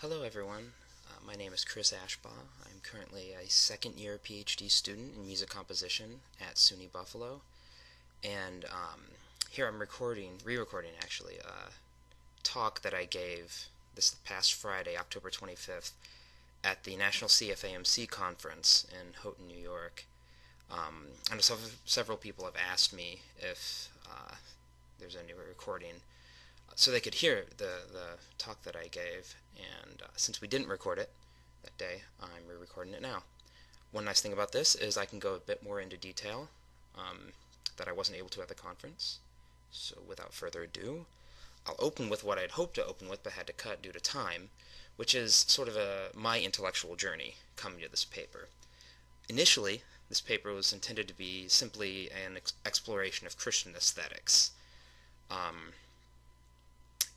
Hello everyone, my name is Chris Ashbaugh. I'm currently a second year PhD student in music composition at SUNY Buffalo, and here I'm re-recording actually, a talk that I gave this past Friday, October 25th, at the National CFAMC conference in Houghton, New York. And several people have asked me if there's any recording so they could hear the talk that I gave. And since we didn't record it that day, I'm re-recording it now. One nice thing about this is I can go a bit more into detail that I wasn't able to at the conference. So without further ado, I'll open with what I'd hoped to open with but had to cut due to time, which is sort of my intellectual journey coming to this paper. Initially, this paper was intended to be simply an exploration of Christian aesthetics.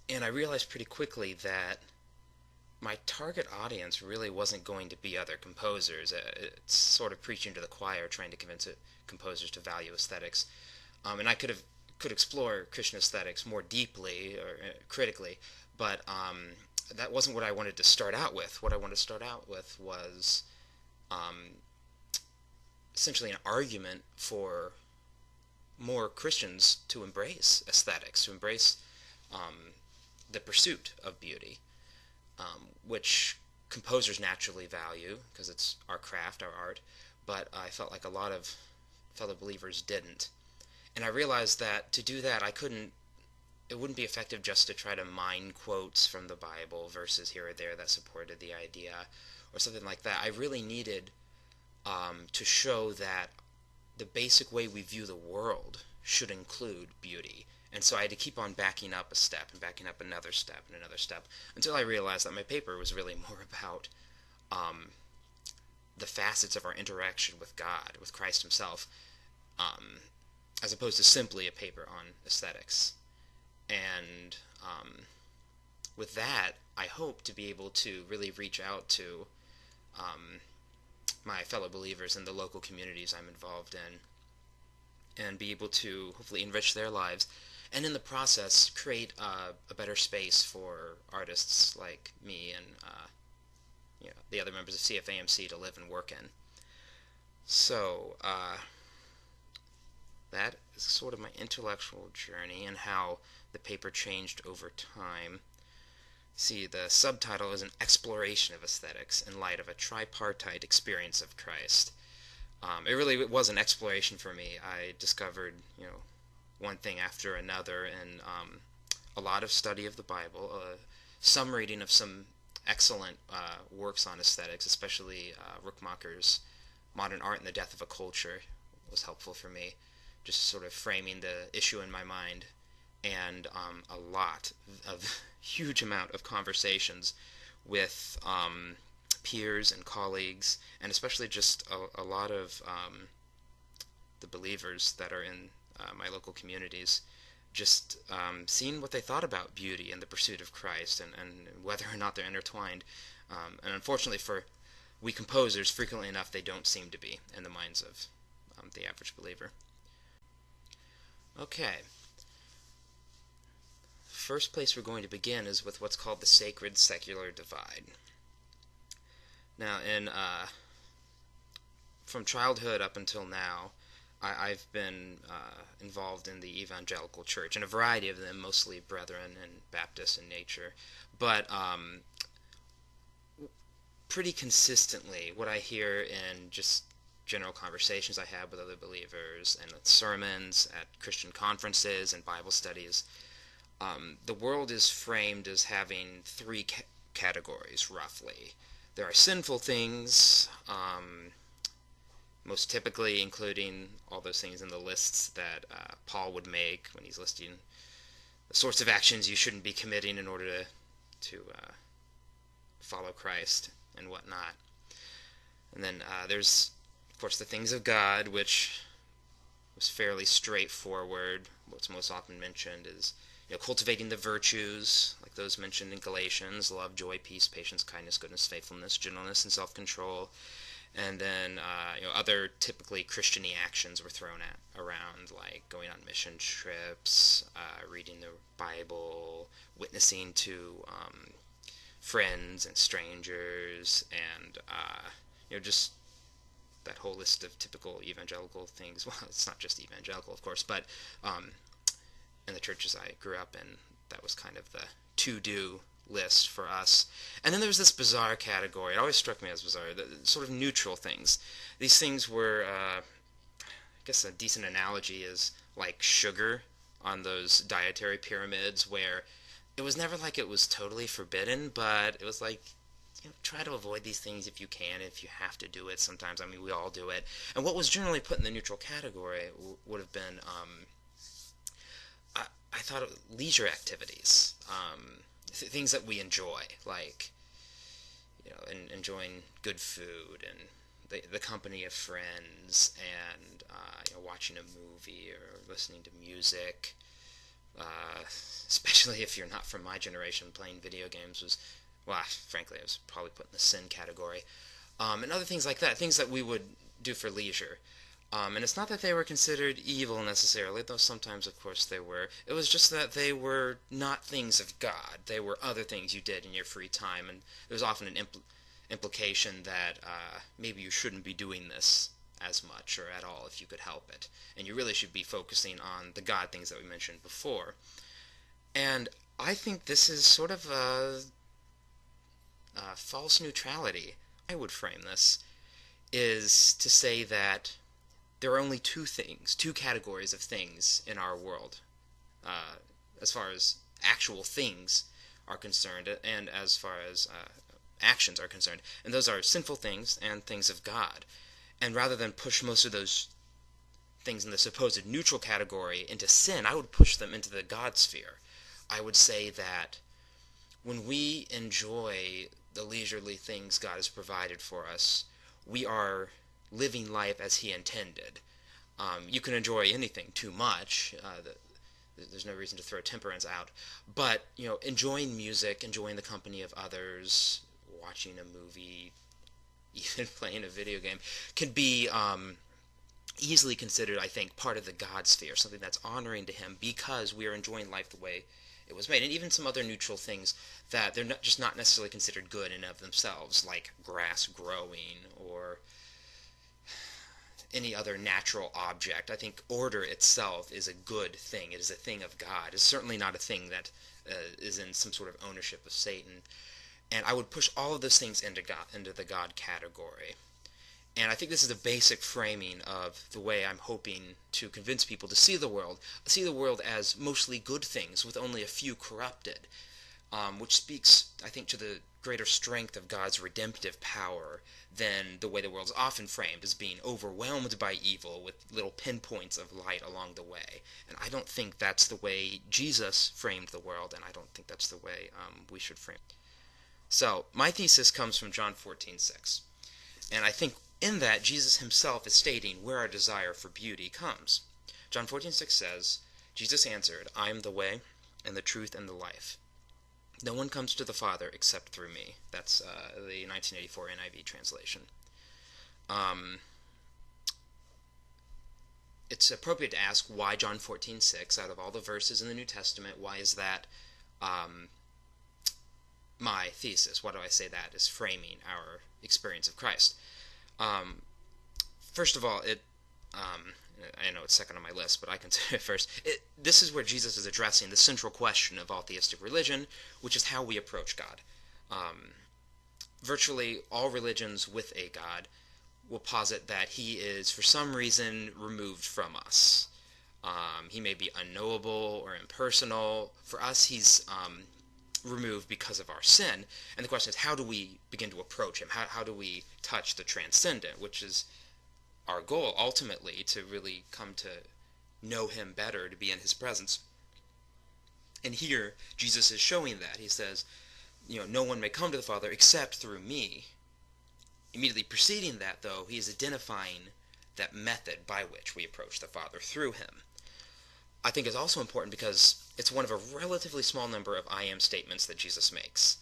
And I realized pretty quickly that my target audience really wasn't going to be other composers. It's sort of preaching to the choir, trying to convince composers to value aesthetics. And I could explore Christian aesthetics more deeply or critically, but that wasn't what I wanted to start out with. What I wanted to start out with was essentially an argument for more Christians to embrace aesthetics, to embrace the pursuit of beauty, which composers naturally value because it's our craft, our art, but I felt like a lot of fellow believers didn't. And I realized that to do that, it wouldn't be effective just to try to mine quotes from the Bible, verses here or there that supported the idea, or something like that. I really needed to show that the basic way we view the world should include beauty. And so I had to keep on backing up a step and backing up another step and another step until I realized that my paper was really more about the facets of our interaction with God, with Christ himself, as opposed to simply a paper on aesthetics. And with that, I hope to be able to really reach out to my fellow believers in the local communities I'm involved in, and be able to hopefully enrich their lives, and in the process create a better space for artists like me and the other members of CFAMC to live and work in. So that is sort of my intellectual journey and how the paper changed over time. See, the subtitle is an exploration of aesthetics in light of a tripartite experience of Christ. It was an exploration for me. I discovered, one thing after another, and a lot of study of the Bible, some reading of some excellent works on aesthetics, especially Rookmaker's Modern Art and the Death of a Culture was helpful for me, just sort of framing the issue in my mind, and a huge amount of conversations with peers and colleagues, and especially just a lot of the believers that are in my local communities, just seeing what they thought about beauty and the pursuit of Christ, and whether or not they're intertwined. And unfortunately for we composers, frequently enough they don't seem to be in the minds of the average believer. Okay. First place we're going to begin is with what's called the sacred-secular divide. Now, from childhood up until now, I've been involved in the evangelical church, and a variety of them, mostly Brethren and Baptist in nature. But pretty consistently, what I hear in just general conversations I have with other believers, and sermons at Christian conferences and Bible studies, the world is framed as having three categories, roughly. There are sinful things, most typically including all those things in the lists that Paul would make when he's listing the sorts of actions you shouldn't be committing in order to follow Christ and whatnot. And then there's, of course, the things of God, which was fairly straightforward. What's most often mentioned is cultivating the virtues, like those mentioned in Galatians: love, joy, peace, patience, kindness, goodness, faithfulness, gentleness, and self-control. And then other typically Christian-y actions were thrown around, like going on mission trips, reading the Bible, witnessing to friends and strangers, and just that whole list of typical evangelical things. Well, it's not just evangelical, of course, but in the churches I grew up in, that was kind of the to-do list for us. And then there was this bizarre category. It always struck me as bizarre, the sort of neutral things. These things were, I guess a decent analogy is like sugar on those dietary pyramids, where it was never like it was totally forbidden, but it was like, try to avoid these things if you can, if you have to do it sometimes. I mean, we all do it. And what was generally put in the neutral category would have been, I thought, leisure activities, things that we enjoy, like, enjoying good food and the company of friends, and watching a movie or listening to music. Especially if you're not from my generation, playing video games was, well, frankly, I was probably put in the sin category. And other things like that, things that we would do for leisure. And it's not that they were considered evil necessarily, though sometimes, of course, they were. It was just that they were not things of God. They were other things you did in your free time, and there was often an implication that maybe you shouldn't be doing this as much or at all if you could help it. And you really should be focusing on the God things that we mentioned before. And I think this is sort of a false neutrality. I would frame this is to say that there are only two categories of things in our world, as far as actual things are concerned, and as far as actions are concerned. And those are sinful things and things of God. And rather than push most of those things in the supposed neutral category into sin, I would push them into the God sphere. I would say that when we enjoy the leisurely things God has provided for us, we are living life as He intended. You can enjoy anything too much. There's no reason to throw temperance out. But, enjoying music, enjoying the company of others, watching a movie, even playing a video game, can be easily considered, I think, part of the God sphere, something that's honoring to Him because we are enjoying life the way it was made. And even some other neutral things that they're not necessarily considered good in and of themselves, like grass growing or any other natural object. I think order itself is a good thing. It is a thing of God. It's certainly not a thing that is in some sort of ownership of Satan. And I would push all of those things into the God category. And I think this is the basic framing of the way I'm hoping to convince people to see the world as mostly good things with only a few corrupted, which speaks, I think, to the greater strength of God's redemptive power than the way the world is often framed as being overwhelmed by evil with little pinpoints of light along the way. And I don't think that's the way Jesus framed the world, and I don't think that's the way we should frame it. So, my thesis comes from John 14:6. And I think in that, Jesus himself is stating where our desire for beauty comes. John 14:6 says, Jesus answered, I am the way, and the truth, and the life. No one comes to the Father except through me. That's the 1984 NIV translation. It's appropriate to ask why John 14:6, out of all the verses in the New Testament, why is that my thesis? Why do I say that is framing our experience of Christ? First of all, I know it's second on my list, but I consider it first. This is where Jesus is addressing the central question of all theistic religion, which is how we approach God. Virtually all religions with a God will posit that He is, for some reason, removed from us. He may be unknowable or impersonal. For us, He's removed because of our sin. And the question is, how do we begin to approach Him? How do we touch the transcendent, which is our goal, ultimately, to really come to know Him better, to be in His presence. And here, Jesus is showing that. He says, no one may come to the Father except through me. Immediately preceding that, though, He is identifying that method by which we approach the Father, through Him. I think it's also important because it's one of a relatively small number of I am statements that Jesus makes.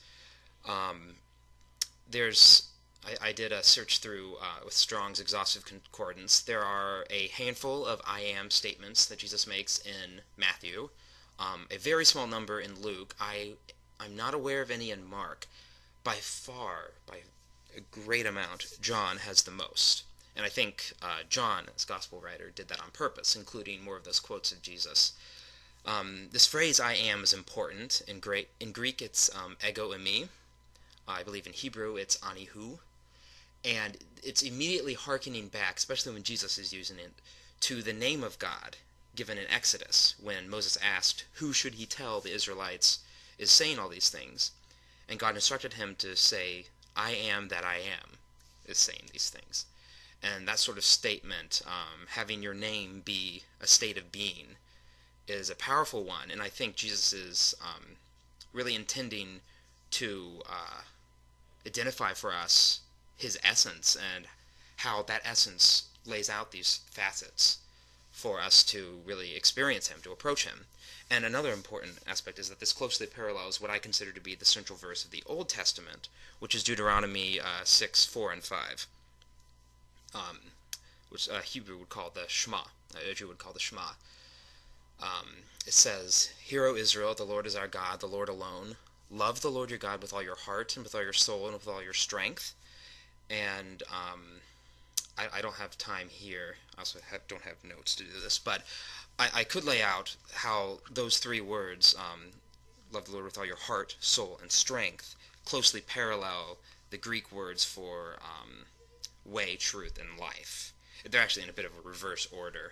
I did a search through with Strong's Exhaustive Concordance. There are a handful of I am statements that Jesus makes in Matthew, a very small number in Luke. I'm not aware of any in Mark. by far, by a great amount, John has the most. And I think John, as gospel writer, did that on purpose, including more of those quotes of Jesus. This phrase "I am" is important. In Greek, it's ego eimi. I believe in Hebrew, it's anihu. And it's immediately hearkening back, especially when Jesus is using it, to the name of God given in Exodus, when Moses asked, who should he tell the Israelites is saying all these things? And God instructed him to say, I am that I am, is saying these things. And that sort of statement, having your name be a state of being, is a powerful one. And I think Jesus is really intending to identify for us his essence and how that essence lays out these facets for us to really experience him, to approach him. And another important aspect is that this closely parallels what I consider to be the central verse of the Old Testament, which is Deuteronomy 6, 4, and 5, which Hebrew would call the Shema, a Jew would call the Shema. It says, Hear, O Israel, the Lord is our God, the Lord alone. Love the Lord your God with all your heart and with all your soul and with all your strength. And I don't have time here. I also don't have notes to do this, but I could lay out how those three words, love the Lord with all your heart, soul, and strength, closely parallel the Greek words for way, truth, and life. They're actually in a bit of a reverse order.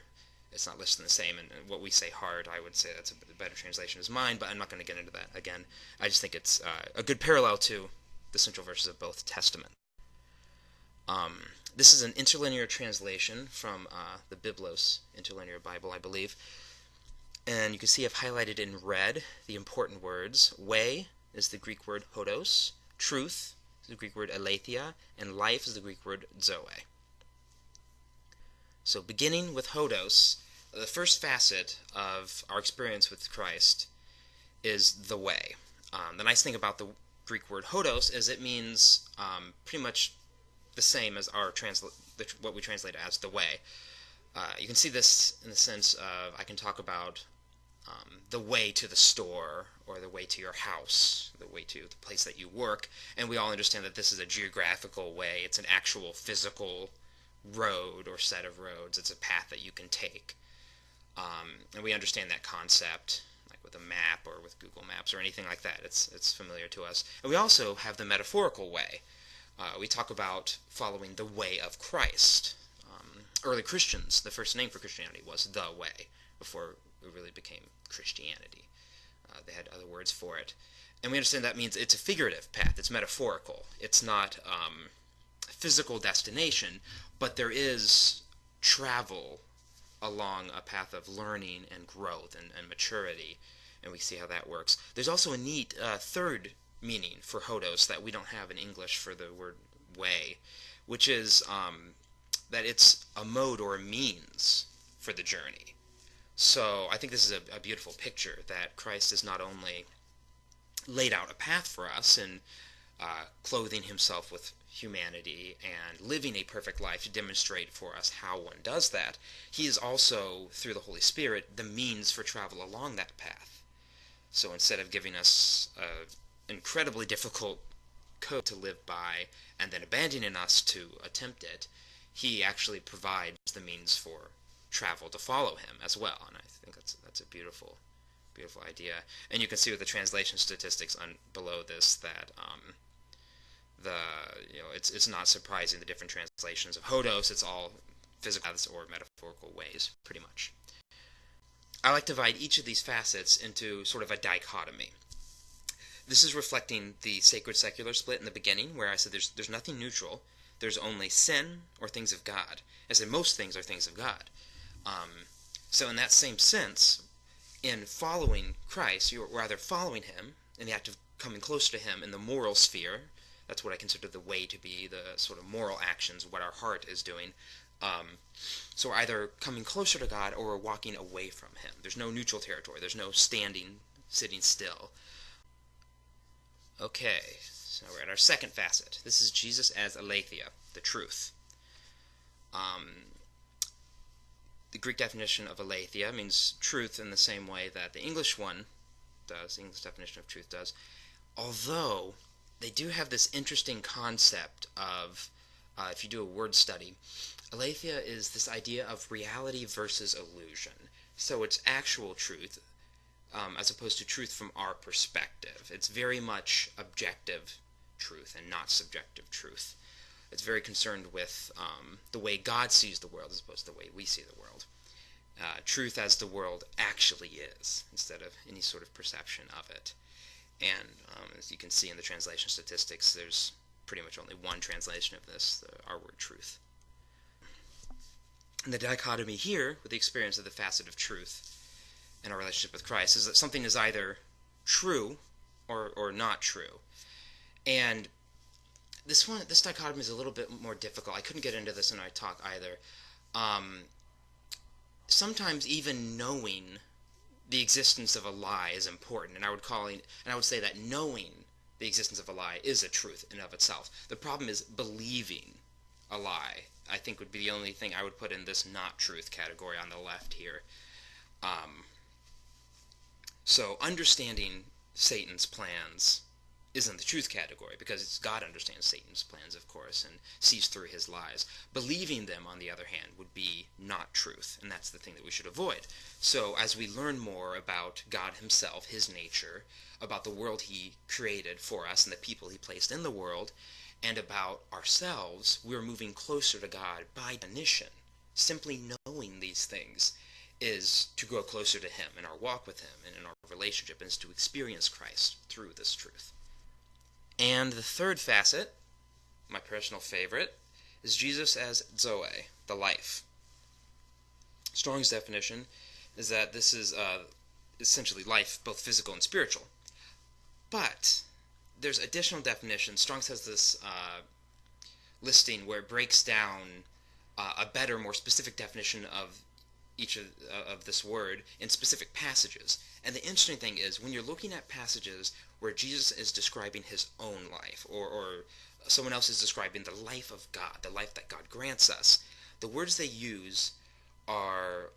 It's not listed the same, and what we say heart, I would say that's a better translation is mine, but I'm not going to get into that again. I just think it's a good parallel to the central verses of both Testaments. This is an interlinear translation from the Biblos Interlinear Bible, I believe. And you can see I've highlighted in red the important words. Way is the Greek word hodos. Truth is the Greek word aletheia. And life is the Greek word zoe. So beginning with hodos, the first facet of our experience with Christ is the way. The nice thing about the Greek word hodos is it means pretty much the same as our what we translate as the way. You can see this in the sense of I can talk about the way to the store or the way to your house, the way to the place that you work, and we all understand that this is a geographical way. It's an actual physical road or set of roads. It's a path that you can take. And we understand that concept, like with a map or with Google Maps or anything like that. It's familiar to us. And we also have the metaphorical way. We talk about following the way of Christ. Early Christians, the first name for Christianity was the way, before it really became Christianity. They had other words for it. And we understand that means it's a figurative path. It's metaphorical. It's not a physical destination, but there is travel along a path of learning and growth and maturity, and we see how that works. There's also a neat third meaning for hodos that we don't have in English for the word way, which is that it's a mode or a means for the journey. So I think this is a beautiful picture that Christ has not only laid out a path for us in clothing himself with humanity and living a perfect life to demonstrate for us how one does that, he is also, through the Holy Spirit, the means for travel along that path. So instead of giving us an incredibly difficult code to live by and then abandoning us to attempt it, he actually provides the means for travel to follow him as well. And I think that's a beautiful idea. And you can see with the translation statistics below this that it's not surprising the different translations of hodos. It's all physical or metaphorical ways, pretty much. I like to divide each of these facets into sort of a dichotomy. This is reflecting the sacred-secular split in the beginning, where I said there's nothing neutral. There's only sin or things of God. I said most things are things of God. So in that same sense, in following Christ, you're rather following him in the act of coming closer to him in the moral sphere. That's what I consider the way to be, the sort of moral actions, what our heart is doing. So we're either coming closer to God or we're walking away from him. There's no neutral territory. There's no standing, sitting still. Okay, so we're at our second facet. This is Jesus as aletheia, the truth. The Greek definition of aletheia means truth in the same way that the English one does, the English definition of truth does, although they do have this interesting concept of, if you do a word study, aletheia is this idea of reality versus illusion. So it's actual truth, as opposed to truth from our perspective. It's very much objective truth and not subjective truth. It's very concerned with the way God sees the world as opposed to the way we see the world. Truth as the world actually is, instead of any sort of perception of it. And as you can see in the translation statistics, there's pretty much only one translation of this, our word truth. And the dichotomy here, with the experience of the facet of truth in our relationship with Christ, is that something is either true or not true. And this dichotomy is a little bit more difficult. I couldn't get into this in my talk either. Sometimes even knowing the existence of a lie is important, and I would say that knowing the existence of a lie is a truth in of itself. The problem is believing a lie, I think, would be the only thing I would put in this not truth category on the left here. So understanding Satan's plans is in the truth category, because God understands Satan's plans, of course, and sees through his lies. Believing them, on the other hand, would be not truth, and that's the thing that we should avoid. So as we learn more about God himself, his nature, about the world he created for us and the people he placed in the world, and about ourselves, we're moving closer to God by definition. Simply knowing these things is to grow closer to him in our walk with him and in our relationship, and is to experience Christ through this truth. And the third facet, my personal favorite, is Jesus as Zoe, the life. Strong's definition is that this is essentially life, both physical and spiritual. But there's additional definitions. Strong's has this listing where it breaks down a better, more specific definition of each of this word in specific passages. And the interesting thing is, when you're looking at passages where Jesus is describing his own life, or someone else is describing the life of God, the life that God grants us, the words they use are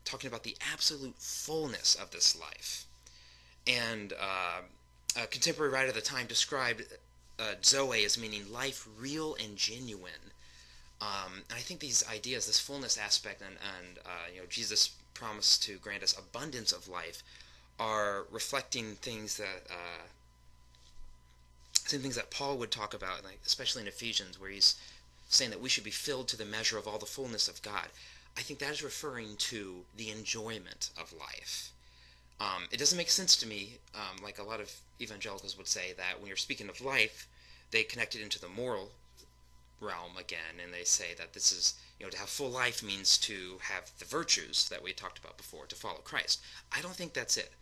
talking about the absolute fullness of this life. And a contemporary writer at the time described Zoe as meaning life real and genuine. And I think these ideas, this fullness aspect, and Jesus' promise to grant us abundance of life, are reflecting things that same things that Paul would talk about, like especially in Ephesians, where he's saying that we should be filled to the measure of all the fullness of God. I think that is referring to the enjoyment of life. It doesn't make sense to me, like a lot of evangelicals would say, that when you're speaking of life, they connect it into the moral realm again, and they say that this is, to have full life means to have the virtues that we talked about before, to follow Christ. I don't think that's it.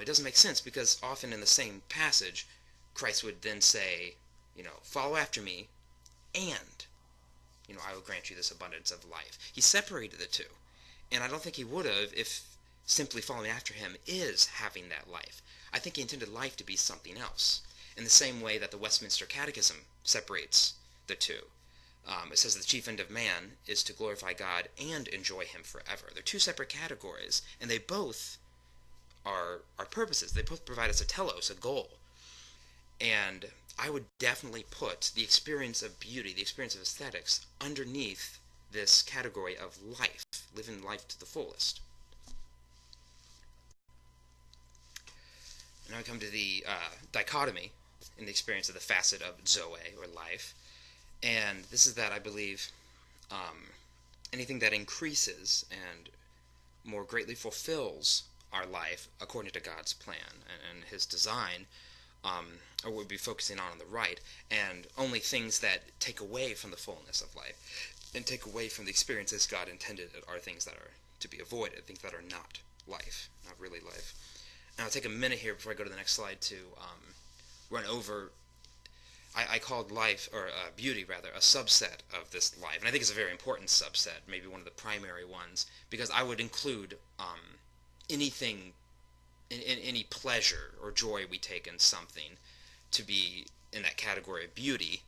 It doesn't make sense, because often in the same passage, Christ would then say, follow after me, and, I will grant you this abundance of life. He separated the two, and I don't think he would have if simply following after him is having that life. I think he intended life to be something else, in the same way that the Westminster Catechism separates the two. It says the chief end of man is to glorify God and enjoy him forever. They're two separate categories, and they both are purposes. They both provide us a telos, a goal. And I would definitely put the experience of beauty, the experience of aesthetics, underneath this category of life, living life to the fullest. And now we come to the dichotomy in the experience of the facet of Zoe, or life. And this is that I believe anything that increases and more greatly fulfills our life according to God's plan and his design, or we'll be focusing on the right, and only things that take away from the fullness of life and take away from the experiences God intended are things that are to be avoided, things that are not life, not really life. And I'll take a minute here before I go to the next slide to run over. I called life, or beauty rather, a subset of this life, and I think it's a very important subset, maybe one of the primary ones, because I would include anything, any pleasure or joy we take in something, to be in that category of beauty.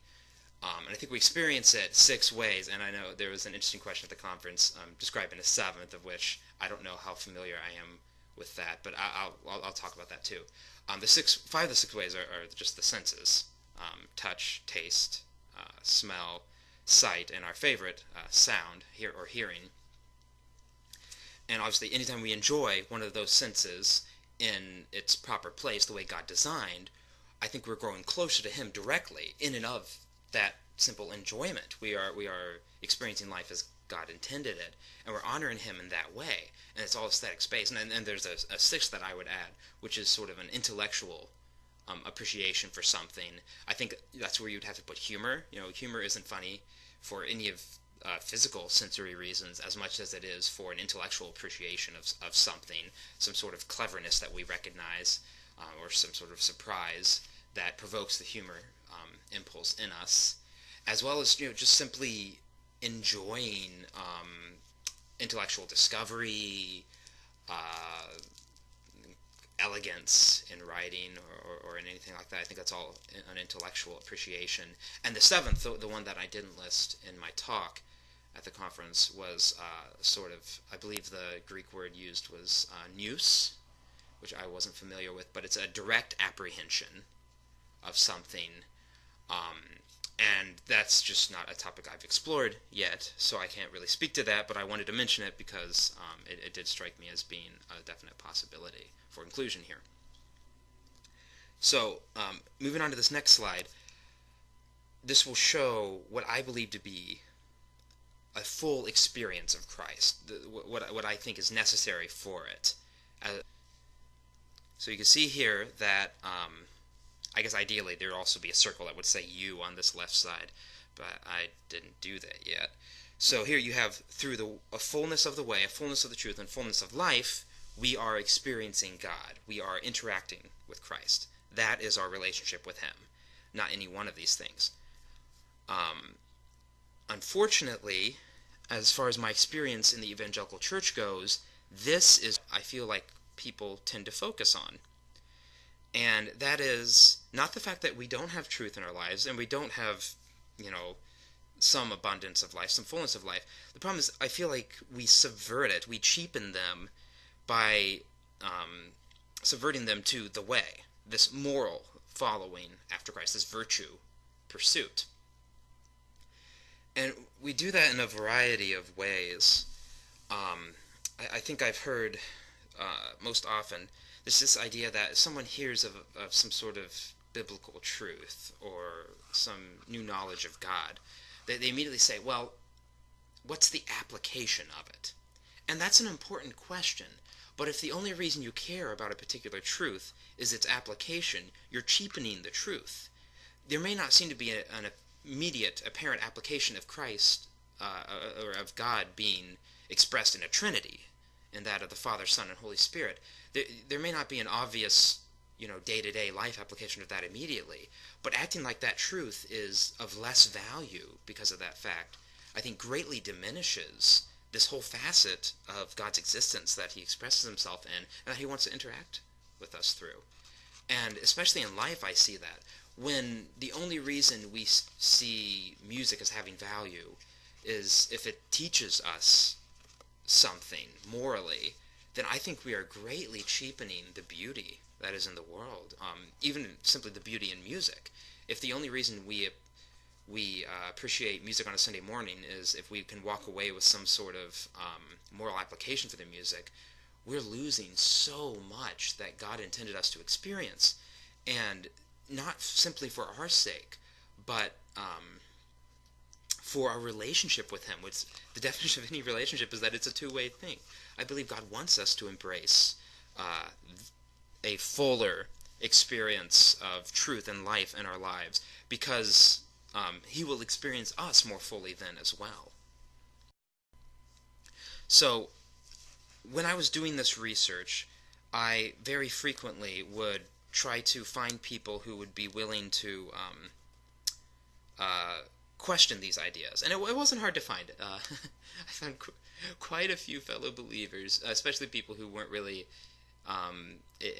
And I think we experience it 6 ways, and I know there was an interesting question at the conference describing a 7th, of which I don't know how familiar I am with that, but I'll talk about that too. Five of the six ways are just the senses: touch, taste, smell, sight, and our favorite, sound, hearing. And obviously, anytime we enjoy one of those senses in its proper place, the way God designed, I think we're growing closer to Him directly in and of that simple enjoyment. We are experiencing life as God intended it, and we're honoring Him in that way. And it's all aesthetic space. And there's a sixth that I would add, which is sort of an intellectual appreciation for something. I think that's where you'd have to put humor. Humor isn't funny for any of physical sensory reasons as much as it is for an intellectual appreciation of something, some sort of cleverness that we recognize, or some sort of surprise that provokes the humor impulse in us, as well as just simply enjoying intellectual discovery, elegance in writing or in anything like that. I think that's all an intellectual appreciation. And the seventh, the one that I didn't list in my talk at the conference, was I believe the Greek word used was nous, which I wasn't familiar with, but it's a direct apprehension of something. And that's just not a topic I've explored yet, so I can't really speak to that, but I wanted to mention it because it did strike me as being a definite possibility for inclusion here. So, moving on to this next slide, this will show what I believe to be a full experience of Christ, what I think is necessary for it. So you can see here that I guess ideally there would also be a circle that would say you on this left side, but I didn't do that yet. So here you have, through a fullness of the way, a fullness of the truth, and fullness of life, we are experiencing God. We are interacting with Christ. That is our relationship with Him, not any one of these things. Unfortunately, as far as my experience in the evangelical church goes, this is, I feel like, people tend to focus on. And that is not the fact that we don't have truth in our lives and we don't have, some abundance of life, some fullness of life. The problem is I feel like we subvert it. We cheapen them by subverting them to the way, this moral following after Christ, this virtue pursuit. And we do that in a variety of ways. I think I've heard most often this idea that if someone hears of some sort of biblical truth or some new knowledge of God, they immediately say, well, what's the application of it? And that's an important question. But if the only reason you care about a particular truth is its application, you're cheapening the truth. There may not seem to be an immediate, apparent application of Christ or of God being expressed in a Trinity, in that of the Father, Son, and Holy Spirit. There may not be an obvious, day-to-day life application of that immediately, but acting like that truth is of less value because of that fact, I think greatly diminishes this whole facet of God's existence that He expresses Himself in and that He wants to interact with us through. And especially in life, I see that. When the only reason we see music as having value is if it teaches us something morally, then I think we are greatly cheapening the beauty that is in the world, even simply the beauty in music. If the only reason we appreciate music on a Sunday morning is if we can walk away with some sort of moral application for the music, we're losing so much that God intended us to experience, and not simply for our sake, but for our relationship with Him. Which the definition of any relationship is that it's a two-way thing. I believe God wants us to embrace a fuller experience of truth and life in our lives, because He will experience us more fully then as well. So, when I was doing this research, I very frequently would try to find people who would be willing to question these ideas. And it wasn't hard to find. I found quite a few fellow believers, especially people who weren't really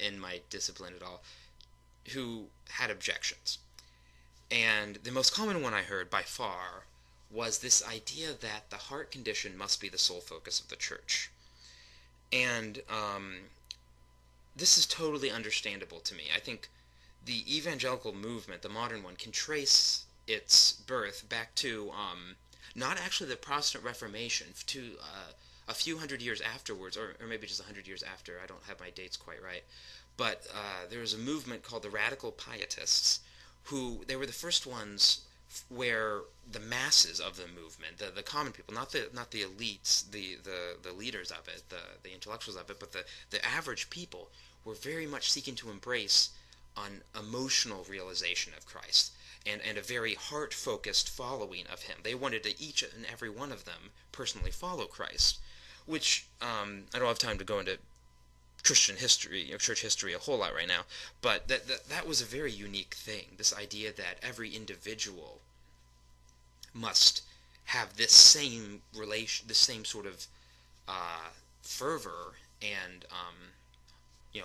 in my discipline at all, who had objections. And the most common one I heard by far was this idea that the heart condition must be the sole focus of the church. And this is totally understandable to me. I think the evangelical movement, the modern one, can trace its birth back to not actually the Protestant Reformation, to a few hundred years afterwards, or maybe just 100 years after. I don't have my dates quite right. But there was a movement called the Radical Pietists, who they were the first ones where the masses of the movement, the common people, not the elites, the leaders of it, the intellectuals of it, but the average people were very much seeking to embrace an emotional realization of Christ and a very heart-focused following of him. They wanted to each and every one of them personally follow Christ, which I don't have time to go into Christian history, church history a whole lot right now, but that was a very unique thing. This idea that every individual must have this same relation, this same sort of fervor and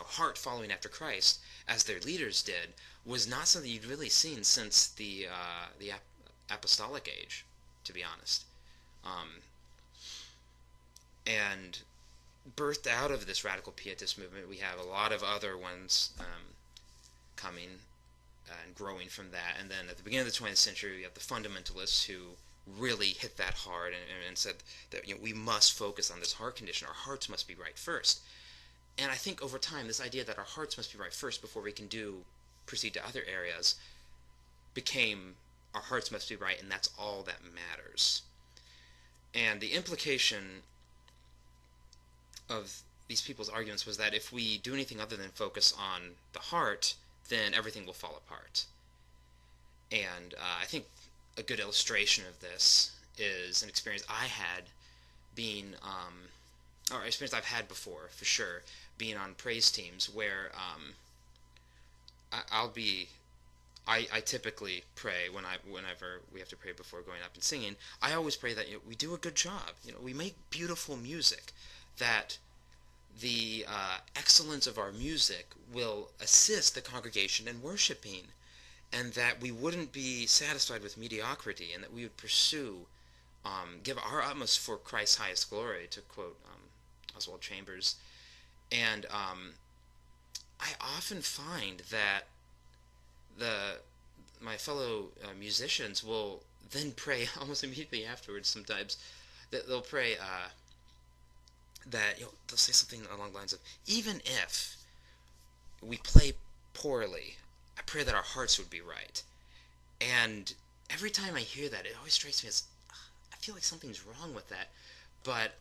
heart following after Christ as their leaders did, was not something you'd really seen since the apostolic age, to be honest. Um, and birthed out of this radical pietist movement, we have a lot of other ones coming and growing from that. And then at the beginning of the 20th century, we have the fundamentalists who really hit that hard and said that we must focus on this heart condition. Our hearts must be right first. And I think over time, this idea that our hearts must be right first before we can proceed to other areas became our hearts must be right, and that's all that matters. And the implication of these people's arguments was that if we do anything other than focus on the heart, then everything will fall apart. And I think a good illustration of this is an experience I had being, or experience I've had before, for sure, being on praise teams where I typically pray whenever we have to pray before going up and singing. I always pray that we do a good job. We make beautiful music, that the excellence of our music will assist the congregation in worshiping, and that we wouldn't be satisfied with mediocrity, and that we would pursue, give our utmost for Christ's highest glory, to quote Oswald Chambers. And I often find that my fellow musicians will then pray almost immediately afterwards. Sometimes that they'll pray that they'll say something along the lines of, even if we play poorly, I pray that our hearts would be right. And every time I hear that, it always strikes me as, I feel like something's wrong with that, but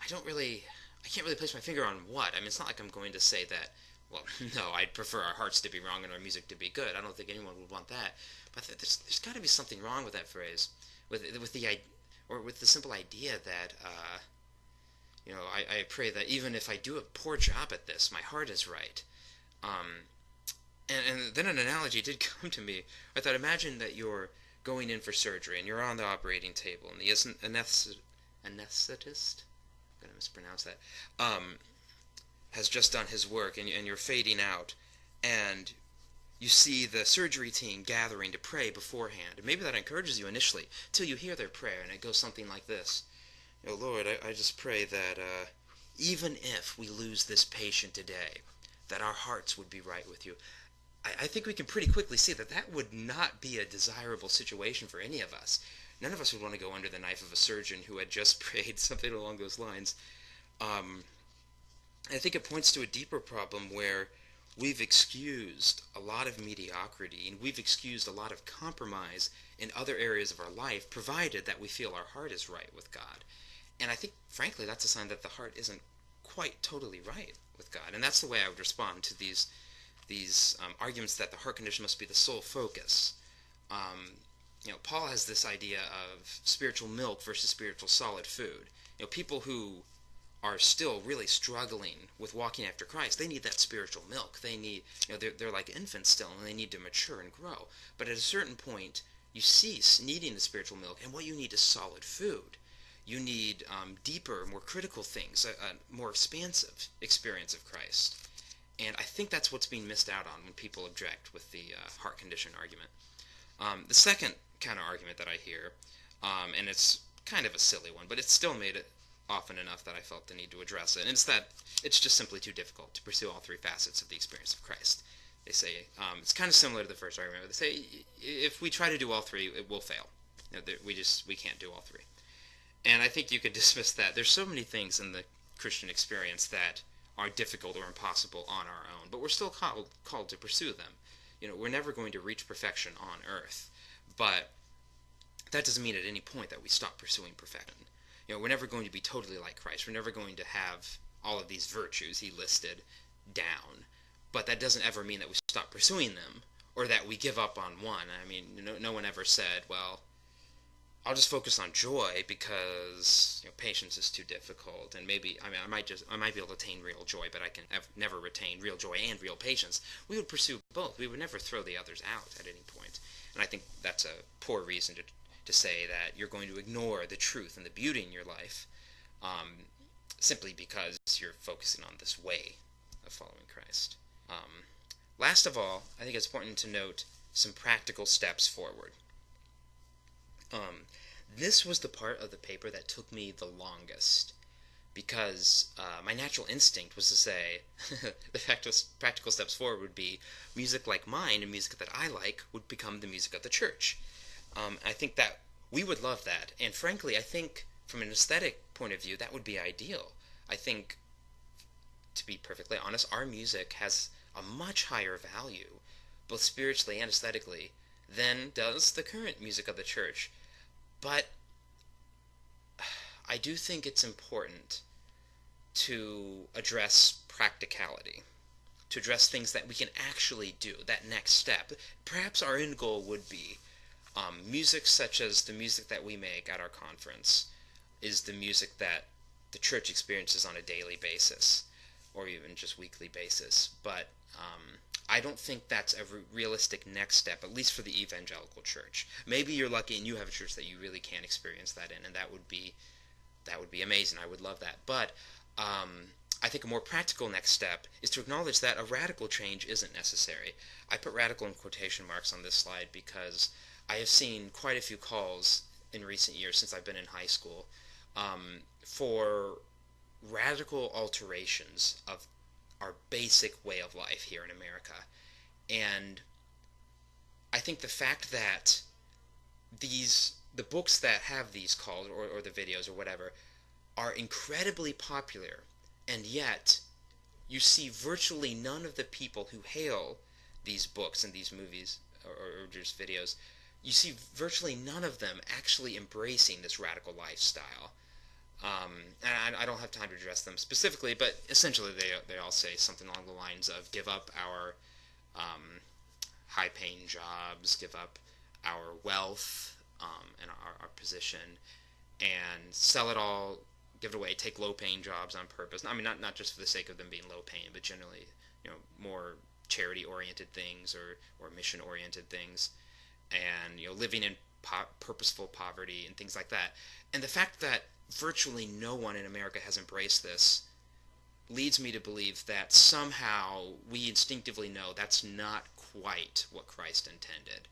I can't really place my finger on what. I mean, it's not like I'm going to say that, well, no, I'd prefer our hearts to be wrong and our music to be good. I don't think anyone would want that. But there's got to be something wrong with that phrase, with the simple idea that, I pray that even if I do a poor job at this, my heart is right. And then an analogy did come to me. I thought, imagine that you're going in for surgery and you're on the operating table, and the anesthetist, I'm going to mispronounce that, has just done his work, and you're fading out, and you see the surgery team gathering to pray beforehand. And maybe that encourages you initially, till you hear their prayer, and it goes something like this. Lord, I just pray that even if we lose this patient today, that our hearts would be right with you. I think we can pretty quickly see that would not be a desirable situation for any of us. None of us would want to go under the knife of a surgeon who had just prayed something along those lines. I think it points to a deeper problem where we've excused a lot of mediocrity, and we've excused a lot of compromise in other areas of our life, provided that we feel our heart is right with God. And I think, frankly, that's a sign that the heart isn't quite totally right with God. And that's the way I would respond to these arguments that the heart condition must be the sole focus. Paul has this idea of spiritual milk versus spiritual solid food. People who are still really struggling with walking after Christ, they need that spiritual milk. They need, they're like infants still, and they need to mature and grow. But at a certain point, you cease needing the spiritual milk, and what you need is solid food. You need deeper, more critical things, a more expansive experience of Christ. And I think that's what's being missed out on when people object with the heart condition argument. The second kind of argument that I hear, and it's kind of a silly one, but it still made often enough that I felt the need to address it. And it's that it's just simply too difficult to pursue all three facets of the experience of Christ. They say it's kind of similar to the first argument. They say if we try to do all three, it will fail. We can't do all three. And I think you could dismiss that. There's so many things in the Christian experience that are difficult or impossible on our own, but we're still called to pursue them. We're never going to reach perfection on earth, but that doesn't mean at any point that we stop pursuing perfection. We're never going to be totally like Christ. We're never going to have all of these virtues he listed down, but that doesn't ever mean that we stop pursuing them or that we give up on one. I mean, no one ever said, well, I'll just focus on joy because patience is too difficult, and maybe I might be able to attain real joy, but I can never retain real joy and real patience. We would pursue both. We would never throw the others out at any point. And I think that's a poor reason to say that you're going to ignore the truth and the beauty in your life simply because you're focusing on this way of following Christ. Last of all, I think it's important to note some practical steps forward. This was the part of the paper that took me the longest because my natural instinct was to say the practical steps forward would be music like mine and music that I like would become the music of the church. I think that we would love that, and frankly, I think from an aesthetic point of view, that would be ideal. I think, to be perfectly honest, our music has a much higher value, both spiritually and aesthetically, than does the current music of the church. But I do think it's important to address practicality, to address things that we can actually do, that next step. Perhaps our end goal would be music such as the music that we make at our conference is the music that the church experiences on a daily basis, or even just weekly basis. But I don't think that's a realistic next step, at least for the evangelical church. Maybe you're lucky and you have a church that you really can experience that in, and that would be amazing. I would love that. But I think a more practical next step is to acknowledge that a radical change isn't necessary. I put radical in quotation marks on this slide because I have seen quite a few calls in recent years since I've been in high school for radical alterations of our basic way of life here in America. And I think the fact that the books that have these calls or the videos or whatever are incredibly popular, and yet you see virtually none of the people who hail these books and these movies or just videos, you see virtually none of them actually embracing this radical lifestyle. And I don't have time to address them specifically, but essentially they all say something along the lines of give up our high-paying jobs, give up our wealth and our position, and sell it all, give it away, take low-paying jobs on purpose. I mean, not just for the sake of them being low-paying, but generally, more charity-oriented things or mission-oriented things, and living in purposeful poverty and things like that. And the fact that virtually no one in America has embraced this leads me to believe that somehow we instinctively know that's not quite what Christ intended,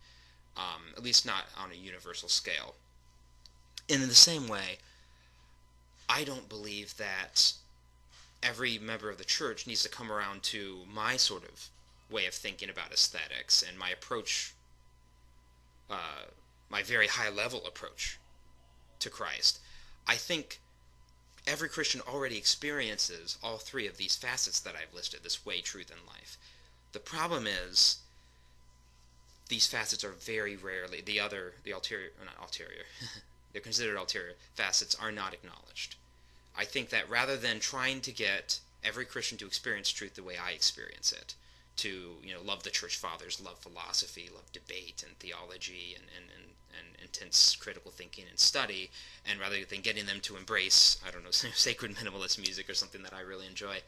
at least not on a universal scale. And in the same way, I don't believe that every member of the church needs to come around to my sort of way of thinking about aesthetics and my approach, my very high-level approach to Christ. I think every Christian already experiences all three of these facets that I've listed, this way, truth, and life. The problem is these facets are very rarely, the ulterior, or not ulterior, they're considered ulterior facets are not acknowledged. I think that rather than trying to get every Christian to experience truth the way I experience it, to love the church fathers, love philosophy, love debate and theology and intense critical thinking and study, and rather than getting them to embrace, I don't know, sacred minimalist music or something that I really enjoy,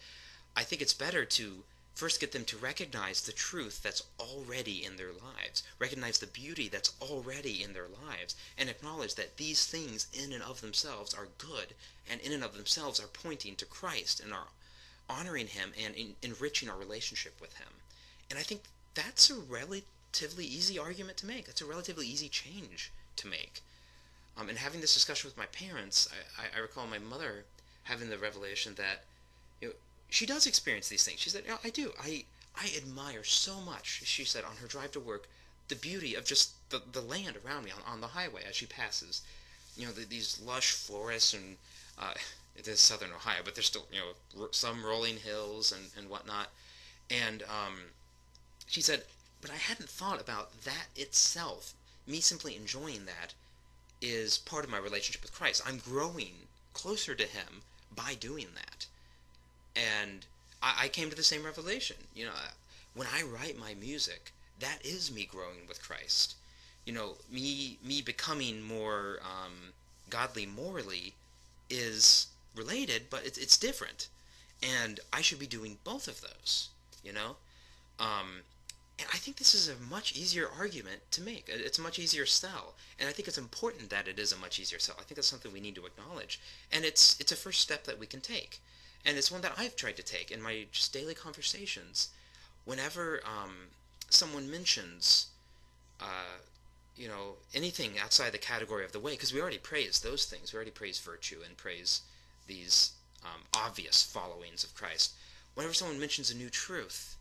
I think it's better to first get them to recognize the truth that's already in their lives, recognize the beauty that's already in their lives, and acknowledge that these things in and of themselves are good, and in and of themselves are pointing to Christ and are honoring him and enriching our relationship with him. And I think that's a relatively easy argument to make. That's a relatively easy change to make. And having this discussion with my parents, I recall my mother having the revelation that she does experience these things. She said, I do. I admire so much, she said, on her drive to work, the beauty of just the land around me on the highway as she passes. These lush forests and it is southern Ohio, but there's still some rolling hills and whatnot. And she said, but I hadn't thought about that itself. Me simply enjoying that is part of my relationship with Christ. I'm growing closer to Him by doing that. And I came to the same revelation. When I write my music, that is me growing with Christ. Me becoming more godly morally is related, but it's different. And I should be doing both of those, you know? And I think this is a much easier argument to make. It's a much easier sell. And I think it's important that it is a much easier sell. I think that's something we need to acknowledge. And it's a first step that we can take. And it's one that I've tried to take in my just daily conversations. Whenever someone mentions, anything outside the category of the way, because we already praise those things. We already praise virtue and praise these obvious followings of Christ. Whenever someone mentions a new truth,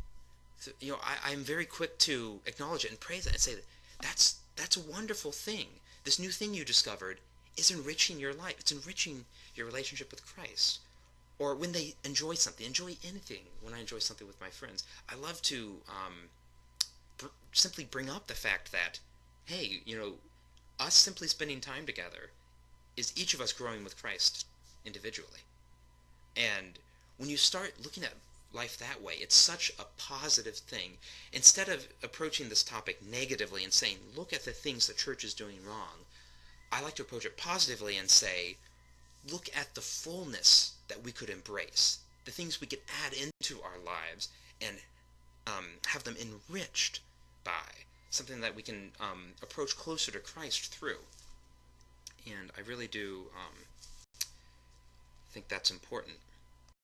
I'm very quick to acknowledge it and praise it and say that's a wonderful thing. This new thing you discovered is enriching your life. It's enriching your relationship with Christ. Or when they enjoy something, enjoy anything. When I enjoy something with my friends, I love to simply bring up the fact that, hey, us simply spending time together is each of us growing with Christ individually. And when you start looking at life that way, it's such a positive thing. Instead of approaching this topic negatively and saying, look at the things the church is doing wrong, I like to approach it positively and say, look at the fullness that we could embrace, the things we could add into our lives and have them enriched by, something that we can approach closer to Christ through. And I really do think that's important.